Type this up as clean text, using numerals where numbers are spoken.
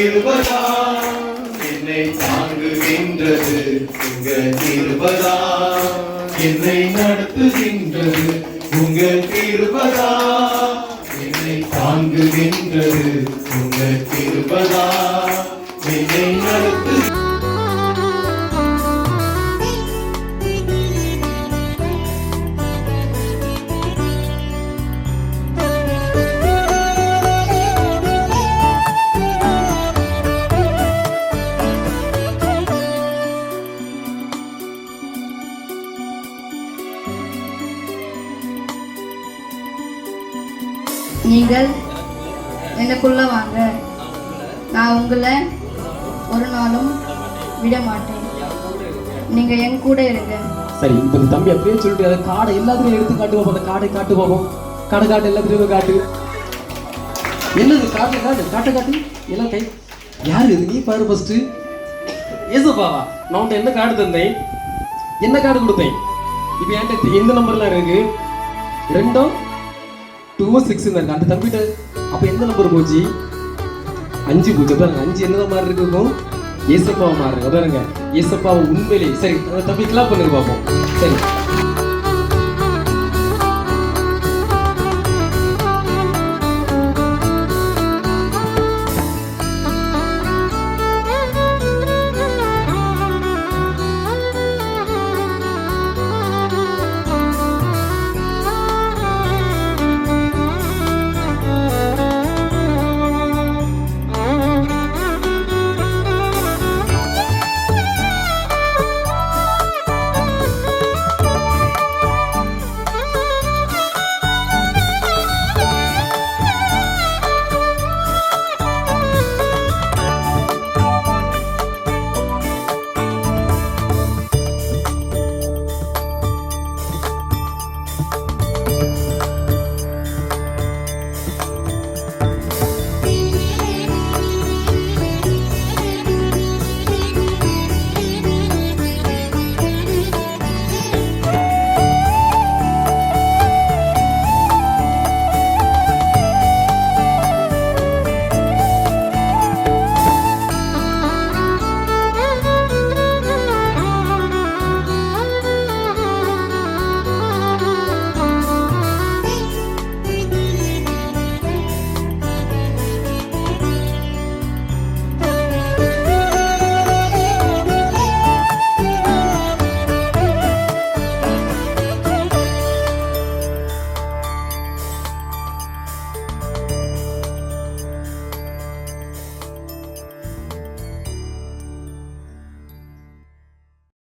கிருபதா என்னை தாங்குகின்றது உங்க கிருபதா என்னை நடத்துகின்றது உங்க கிருபதா என்னை தாங்குகின்றது உங்க கிருபதா என்னை நடத்து நீங்கள் எனக்குள்ள வாங்க, நான் உங்களை ஒரு நாளும் விட மாட்டேன். நீங்க என் கூட இருங்க. சரி, இப்போ இந்த தம்பி அப்படியே சொல்லிட்டு அதை காடை எல்லாத்துலையும் எடுத்து காட்டு பார்ப்போம். அந்த காடை காட்டு பார்ப்போம். காடை காட்டு எல்லாத்துலையும் காட்டு. என்னது காட்டு காட்டு காட்டு காட்டு எல்லாம் கை யாரு இது? நீ பாரு ஃபர்ஸ்ட். ஏசப்பாவா? நான் உன்ட்ட என்ன கார்டு தந்தேன்? என்ன கார்டு கொடுத்தேன்? இப்போ என்கிட்ட எந்த நம்பர்லாம் இருக்கு? 2 2 6 இருக்கு. அந்த தம்பிட்ட அப்ப எந்த நம்பர் போச்சு? 5 போச்சு. பாருங்க 5 என்னத மாதிரி இருக்கும்? ஏசப்பாவை மாதிரி இருக்கு. பாருங்க ஏசப்பாவை உண்மையிலே. சரி, தம்பி கிளாப் பண்ணுங்க பாப்போம். சரி.